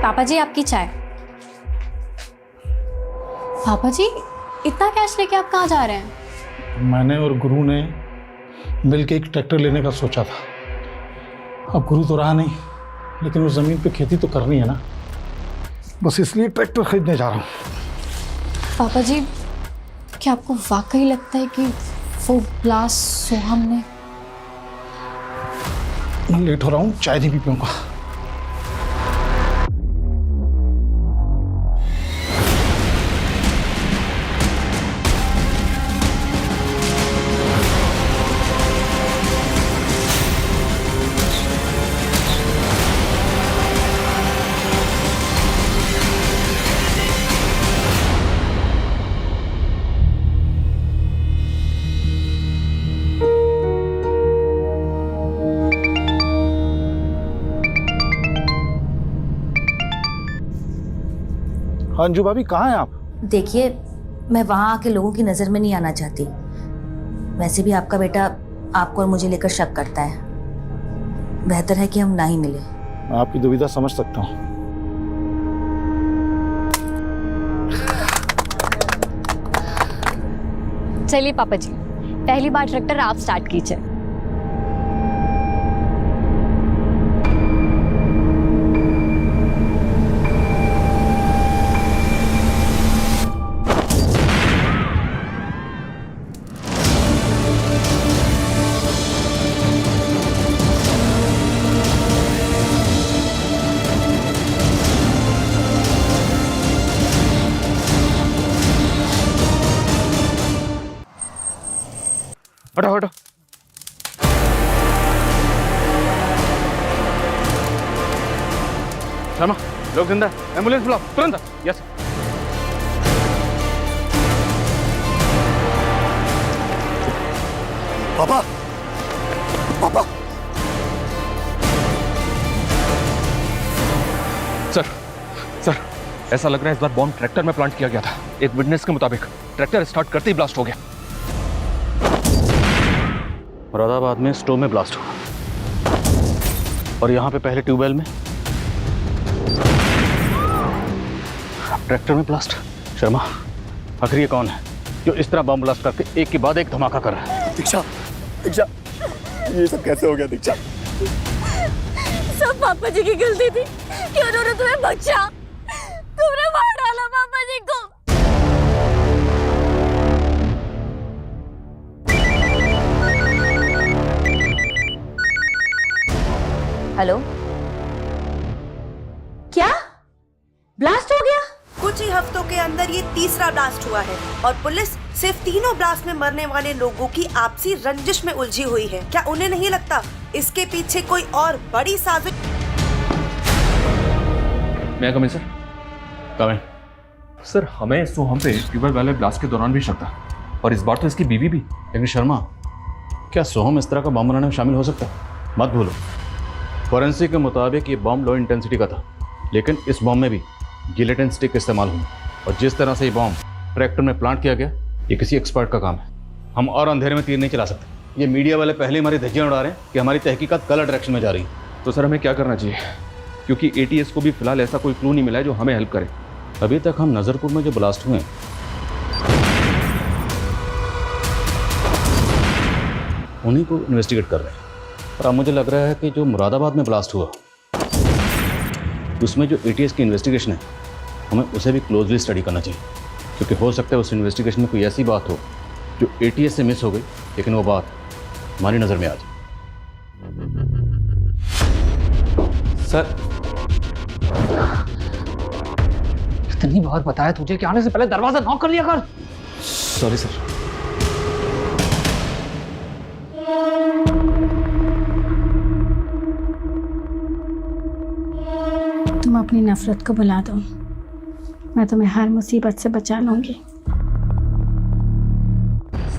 Speaker 4: पापा जी आपकी चाय। पापा जी इतना कैश लेके आप कहाँ जा रहे हैं?
Speaker 11: मैंने और गुरु ने मिलके एक ट्रैक्टर लेने का सोचा था। अब गुरु तो रहा नहीं, लेकिन उस जमीन पे खेती तो करनी है ना, बस इसलिए ट्रैक्टर खरीदने जा रहा हूँ।
Speaker 4: पापा जी क्या आपको वाकई लगता है कि वो ब्लास्ट सोहम ने?
Speaker 11: मैं लेट हो रहा हूँ, चाय नहीं पी पाऊंगा। अंजू भाभी कहाँ हैं आप?
Speaker 9: देखिए, मैं वहाँ आके लोगों की नज़र में नहीं आना चाहती। वैसे भी आपका बेटा आपको और मुझे लेकर शक करता है। बेहतर है कि हम ना ही मिले।
Speaker 11: मैं आपकी दुविधा समझ सकता हूँ।
Speaker 4: चलिए पापा जी, पहली बार ट्रैक्टर आप स्टार्ट कीजिए।
Speaker 12: हटो हटो। शर्मा, लोग जिंदा, एम्बुलेंस बुलाओ तुरंत। यस।
Speaker 14: पापा, पापा।
Speaker 12: सर, ऐसा लग रहा है इस बार बॉम्ब ट्रैक्टर में प्लांट किया गया था। एक विटनेस के मुताबिक ट्रैक्टर स्टार्ट करते ही ब्लास्ट हो गया।
Speaker 2: मुरादाबाद में स्टोव में ब्लास्ट हुआ, और यहाँ पे पहले ट्यूबवेल में, ट्रैक्टर में ब्लास्ट। शर्मा, आखिर ये कौन है जो इस तरह बम ब्लास्ट करके एक के बाद एक धमाका कर रहा है?
Speaker 14: दीक्षा, दीक्षा, ये सब कैसे हो गया दीक्षा?
Speaker 9: सब पापा जी की गलती थी कि उन्होंने तुम्हें बचा। तुमने मार डाला पापा जी को। हेलो, क्या ब्लास्ट हो गया?
Speaker 7: कुछ ही हफ्तों के अंदर ये तीसरा ब्लास्ट हुआ है, और पुलिस सिर्फ तीनों ब्लास्ट में मरने वाले लोगों की आपसी रंजिश में उलझी हुई है। क्या उन्हें नहीं लगता इसके पीछे कोई और बड़ी साजिश?
Speaker 12: मैं कम सर
Speaker 2: कमें
Speaker 12: सर हमें सोहम पे ट्यूबवेल वाले ब्लास्ट के दौरान भी शक था, और इस बार तो इसकी बीवी भी।
Speaker 2: लेकिन शर्मा, क्या सोहम इस तरह का बम बनाने में शामिल हो सकता है? मत भूलो, फॉरेंसिक के मुताबिक ये बम लो इंटेंसिटी का था, लेकिन इस बम में भी गिलेटिन स्टिक इस्तेमाल हुई, और जिस तरह से ये बम ट्रैक्टर में प्लांट किया गया, ये किसी एक्सपर्ट का काम है। हम और अंधेरे में तीर नहीं चला सकते। ये मीडिया वाले पहले हमारी धज्जियां उड़ा रहे हैं कि हमारी तहकीकात गलत डायरेक्शन में जा रही है।
Speaker 12: तो सर हमें क्या करना चाहिए, क्योंकि ATS को भी फिलहाल ऐसा कोई क्लू नहीं मिला है जो हमें हेल्प करे।
Speaker 2: अभी तक हम नज़रपुर में जो ब्लास्ट हुए उन्हीं को इन्वेस्टिगेट कर रहे हैं, और अब मुझे लग रहा है कि जो मुरादाबाद में ब्लास्ट हुआ उसमें जो ATS की इन्वेस्टिगेशन है, हमें उसे भी क्लोजली स्टडी करना चाहिए, क्योंकि हो सकता है उस इन्वेस्टिगेशन में कोई ऐसी बात हो जो ATS से मिस हो गई, लेकिन वो बात हमारी नज़र में आ जाए।
Speaker 5: सर इतनी बार बताया तुझे कि आने से पहले दरवाजा नॉक कर लिया कर।
Speaker 12: Sorry sir.
Speaker 1: तुम अपनी नफरत को भुला दो, मैं तुम्हें हर मुसीबत से बचा लूंगी।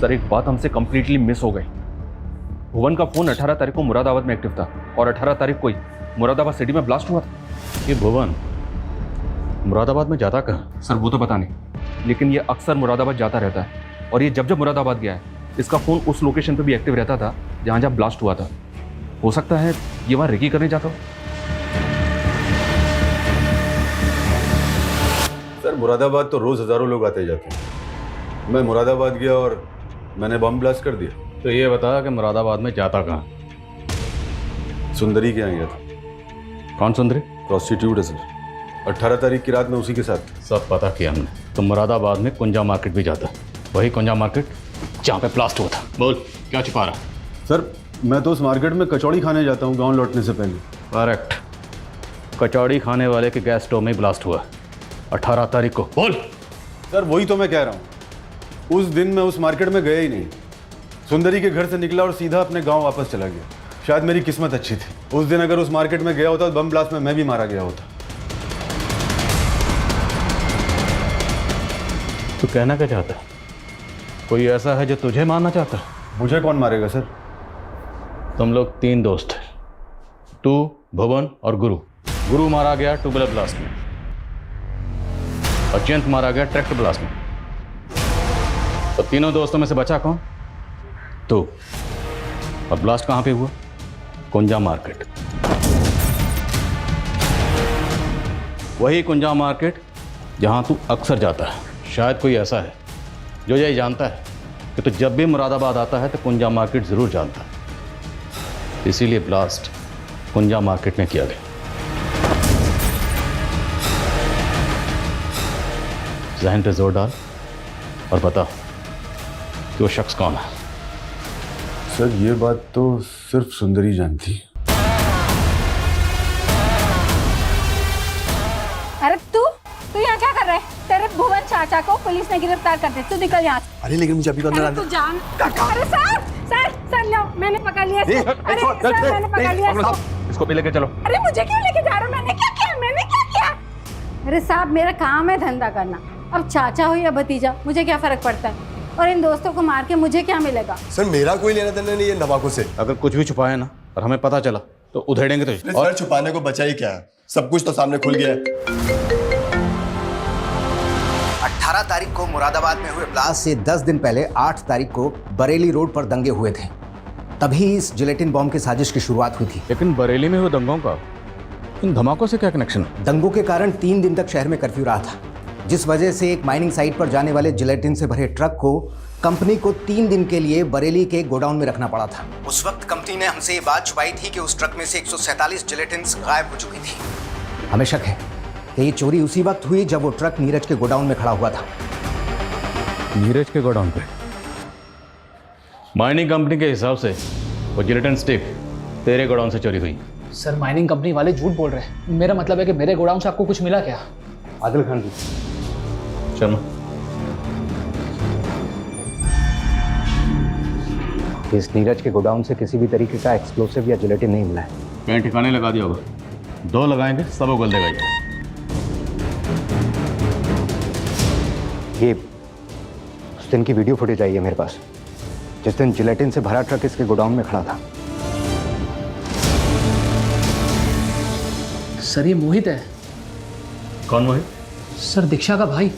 Speaker 12: सर एक बात हमसे कंप्लीटली मिस हो गई। भुवन का फोन 18 तारीख को मुरादाबाद में एक्टिव था, और 18 तारीख को ही मुरादाबाद सिटी में ब्लास्ट हुआ था।
Speaker 2: ये भुवन मुरादाबाद में जाता कहाँ?
Speaker 12: सर वो तो पता नहीं, लेकिन ये अक्सर मुरादाबाद जाता रहता है, और ये जब जब मुरादाबाद गया है इसका फ़ोन उस लोकेशन पे भी एक्टिव रहता था जहाँ जहाँ ब्लास्ट हुआ था। हो सकता है ये वहाँ रेकी करने जाता हो।
Speaker 13: सर मुरादाबाद तो रोज़ हज़ारों लोग आते जाते हैं। मैं मुरादाबाद गया और मैंने बम ब्लास्ट कर दिया।
Speaker 2: तो ये बता कि मुरादाबाद में जाता कहाँ?
Speaker 13: सुंदरी के यहाँ गया था।
Speaker 2: कौन सुंदरी?
Speaker 13: प्रोस्टिट्यूट है सर। 18 तारीख की रात में उसी के साथ।
Speaker 2: सब पता किया हमने। तो मुरादाबाद में कुंजा मार्केट भी जाता है, वही कुंजा मार्केट जहाँ पे ब्लास्ट हुआ था। बोल क्या छिपा रहा?
Speaker 13: सर मैं तो उस मार्केट में कचौड़ी खाने जाता हूँ गांव लौटने से पहले।
Speaker 2: करेक्ट, कचौड़ी खाने वाले के गैस स्टोव में ब्लास्ट हुआ 18 तारीख को। बोल।
Speaker 13: सर वही तो मैं कह रहा हूँ, उस दिन मैं उस मार्केट में गया ही नहीं। सुंदरी के घर से निकला और सीधा अपने गाँव वापस चला गया। शायद मेरी किस्मत अच्छी थी। उस दिन अगर उस मार्केट में गया होता तो बम ब्लास्ट में मैं भी मारा गया होता।
Speaker 2: तू कहना क्या चाहता है? कोई ऐसा है जो तुझे मारना चाहता है?
Speaker 13: मुझे कौन मारेगा सर?
Speaker 2: तुम लोग 3 दोस्त हैं, तू, भुवन और गुरु। गुरु मारा गया ट्यूबवेल ब्लास्ट में, और जयंत मारा गया ट्रैक्टर ब्लास्ट में। तो तीनों दोस्तों में से बचा कौन? तू। और ब्लास्ट कहाँ पे हुआ? कुंजा मार्केट। वही कुंजा मार्केट जहाँ तू अक्सर जाता है। शायद कोई ऐसा है जो ये जानता है कि तू जब भी मुरादाबाद आता है तो कुंजा मार्केट ज़रूर जानता है, इसीलिए ब्लास्ट कुंजा मार्केट में किया गया। जहन पे जोर डाल और बता कि वो शख्स कौन है।
Speaker 13: सर ये बात तो सिर्फ सुंदरी जानती है।
Speaker 1: अरे तू यहाँ क्या कर रहा है? तेरे भुवन चाचा को पुलिस ने गिरफ्तार कर दिया, तू निकल यहाँ से।
Speaker 14: अरे लेकिन मुझे अभी तो अंदर
Speaker 1: तू जान। अरे सर सर सर लो, मैंने पकड़ लिया। अरे सर मैंने पकड़ लिया।
Speaker 12: इसको भी लेके चलो।
Speaker 1: अरे मुझे क्यों लेके जा रहे हो? मैंने क्या किया? मैंने क्या किया? अरे साहब मेरा काम है धंधा करना, अब चाचा हो या भतीजा मुझे क्या फर्क पड़ता है? और इन दोस्तों को मार के मुझे क्या मिलेगा?
Speaker 14: सर मेरा कोई लेना देना नहीं है नवाकों से।
Speaker 2: अगर कुछ भी छुपाया ना और हमें पता चला तो उधेड़ेंगे तुझे।
Speaker 14: और छुपाने को बचा ही क्या है, सब कुछ तो सामने खुल गया है।
Speaker 8: 18 तारीख को मुरादाबाद में हुए ब्लास्ट से 10 दिन पहले 8 तारीख को बरेली रोड पर दंगे हुए थे। तभी इस जिलेटिन बॉम्ब की साजिश की शुरुआत हुई थी।
Speaker 2: लेकिन बरेली में हुए दंगों का इन धमाकों से क्या कनेक्शन है?
Speaker 8: दंगों के कारण 3 दिन तक शहर में कर्फ्यू रहा था, जिस वजह से एक माइनिंग साइट पर जाने वाले जिलेटिन से भरे ट्रक को कंपनी को 3 दिन के लिए बरेली के गोडाउन में रखना पड़ा था। उस वक्त कंपनी ने हमसे ये बात छुपाई थी कि उस ट्रक में से 147 जिलेटिन गायब हो चुकी थी। हमें शक है कि ये चोरी उसी वक्त हुई जब वो ट्रक नीरज के गोडाउन में खड़ा हुआ था।
Speaker 2: नीरज के गोडाउन पे? माइनिंग कंपनी के हिसाब से वो जिलेटिन स्टिक तेरे गोडाउन से चोरी हुई।
Speaker 5: सर माइनिंग कंपनी वाले झूठ बोल रहे हैं। मेरा मतलब है कि मेरे गोडाउन से आपको कुछ मिला क्या?
Speaker 13: आदिल खान जी।
Speaker 2: शर्मा,
Speaker 8: इस नीरज के गोडाउन से किसी भी तरीके का एक्सप्लोसिव या जिलेटिन नहीं मिला है।
Speaker 2: कहीं ठिकाने लगा दिया होगा। 2 लगाएंगे सब उगल देगा ये।
Speaker 8: ये उस दिन की वीडियो फुटेज आई है मेरे पास, जिस दिन जिलेटिन से भरा ट्रक इसके गोडाउन में खड़ा था।
Speaker 15: सर ये मोहित है।
Speaker 2: कौन मोहित?
Speaker 15: सर दीक्षा का भाई।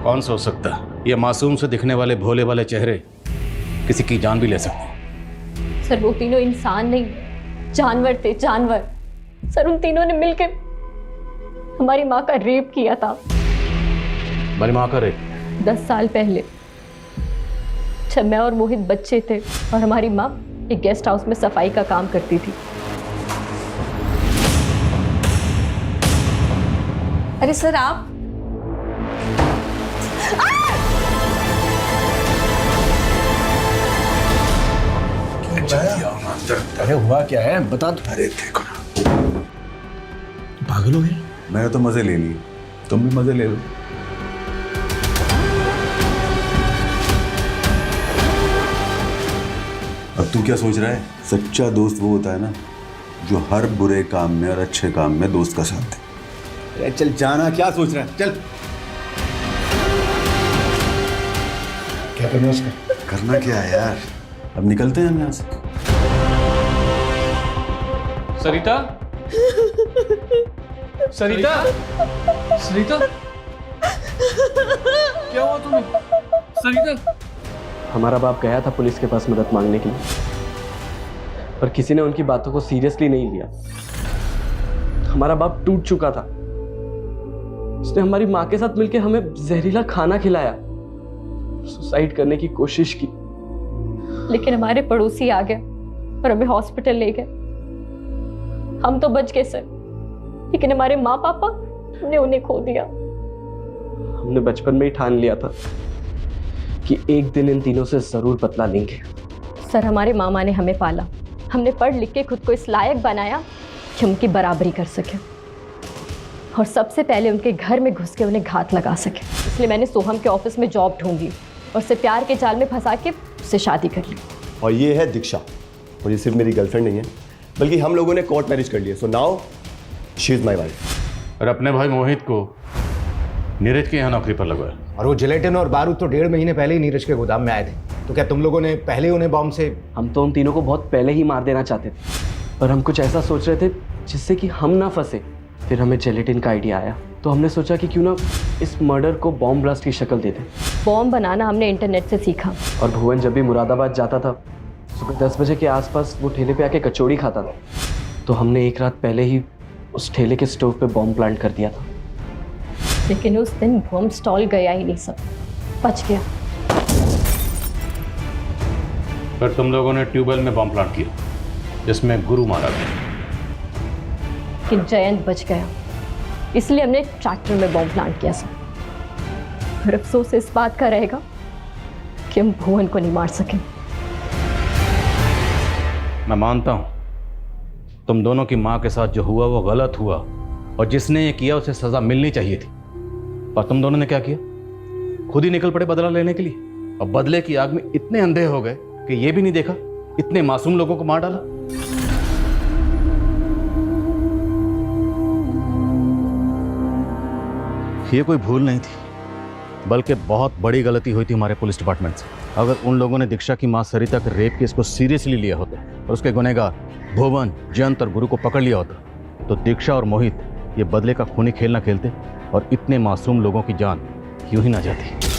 Speaker 2: कौन सोच सकता ये मासूम से दिखने वाले भोले वाले चेहरे किसी की जान भी ले सकते।
Speaker 4: सर वो तीनों इंसान नहीं, जानवर थे, जानवर। सर उन तीनों ने मिलकर हमारी माँ का रेप किया था।
Speaker 2: हमारी माँ का रेप?
Speaker 4: 10 साल पहले, जब मैं और मोहित बच्चे थे और हमारी माँ एक गेस्ट हाउस में सफाई का काम करती थी।
Speaker 1: अरे सर आप
Speaker 14: अरे हुआ क्या है बता दो।
Speaker 13: अरे देखो ना,
Speaker 14: पागल हो गए।
Speaker 13: मैंने तो मजे ले लिए, तुम भी मजे ले लो। अब तू क्या सोच रहा है? सच्चा दोस्त वो होता है ना जो हर बुरे काम में और अच्छे काम में दोस्त का साथ दे। अरे चल जाना, क्या सोच रहा है? चल।
Speaker 14: क्या करना उसका?
Speaker 13: करना क्या है यार, अब निकलते हैं हम यहाँ से।
Speaker 15: सरिता, सरिता, सरिता, क्या हुआ तुम्हें? सरिता।
Speaker 16: हमारा बाप गया था पुलिस के पास मदद मांगने के लिए, पर किसी ने उनकी बातों को सीरियसली नहीं लिया। हमारा बाप टूट चुका था। उसने हमारी माँ के साथ मिलकर हमें जहरीला खाना खिलाया, सुसाइड करने की कोशिश की।
Speaker 4: लेकिन हमारे पड़ोसी आ गए और हमें हॉस्पिटल ले गए। हम तो बच गए सर, लेकिन हमारे माँ पापा ने उन्हें खो दिया।
Speaker 16: हमने बचपन में ही ठान लिया था कि एक दिन इन तीनों से जरूर बदला लेंगे।
Speaker 4: सर हमारे मामा ने हमें पाला, हमने पढ़ लिख के खुद को इस लायक बनाया कि उनकी बराबरी कर सके, और सबसे पहले उनके घर में घुस के उन्हें घात लगा सके। इसलिए मैंने सोहम के ऑफिस में जॉब ढूंढी और उसे प्यार के जाल में फंसा के उससे शादी कर ली।
Speaker 14: और ये है दीक्षा, और ये सिर्फ मेरी गर्लफ्रेंड नहीं है, बल्कि हम लोगों ने कोर्ट मैरिज कर लिया। So now she is my wife.
Speaker 2: और अपने भाई मोहित को नीरज के यहाँ नौकरी पर लगवाया।
Speaker 8: और वो जिलेटिन और बारूद तो 1.5 महीने पहले ही नीरज के गोदाम में आए थे। तो क्या तुम लोगों ने पहले उन्हें बॉम्ब से?
Speaker 16: हम तो उन तीनों को बहुत पहले ही मार देना चाहते थे, पर हम कुछ ऐसा सोच रहे थे जिससे कि हम ना फंसे। फिर हमें जिलेटिन का आइडिया आया, तो हमने सोचा कि क्यों ना इस मर्डर को बॉम्ब ब्लास्ट की शक्ल दे दें।
Speaker 4: बॉम्ब बनाना हमने इंटरनेट से सीखा।
Speaker 16: और भुवन जब भी मुरादाबाद जाता था, सुबह 10 बजे के आसपास वो ठेले पे आके कचौड़ी खाता था। तो हमने एक रात पहले ही उस ठेले के स्टोव पे बॉम्ब प्लांट कर दिया था।
Speaker 4: लेकिन उस दिन बॉम्ब स्टॉल गया ही नहीं, सब बच गया।
Speaker 2: फिर तुम लोगों ने ट्यूबवेल में बॉम्ब प्लांट किया जिसमें गुरु मारा गया।
Speaker 4: लेकिन जयंत बच गया, इसलिए हमने ट्रैक्टर में बॉम्ब प्लांट किया सर। और अफसोस इस बात का रहेगा कि हम भुवन को नहीं मार सके।
Speaker 2: मैं मानता हूं तुम दोनों की मां के साथ जो हुआ वो गलत हुआ, और जिसने ये किया उसे सजा मिलनी चाहिए थी। पर तुम दोनों ने क्या किया? खुद ही निकल पड़े बदला लेने के लिए, और बदले की आग में इतने अंधे हो गए कि ये भी नहीं देखा इतने मासूम लोगों को मार डाला। ये कोई भूल नहीं थी, बल्कि बहुत बड़ी गलती हुई थी हमारे पुलिस डिपार्टमेंट से। अगर उन लोगों ने दीक्षा की मां सरिता के रेप केस को सीरियसली लिया होता और उसके गुनहगार भुवन, जयंत और गुरु को पकड़ लिया होता, तो दीक्षा और मोहित ये बदले का खूनी खेल ना खेलते और इतने मासूम लोगों की जान यूं ही ना जाती।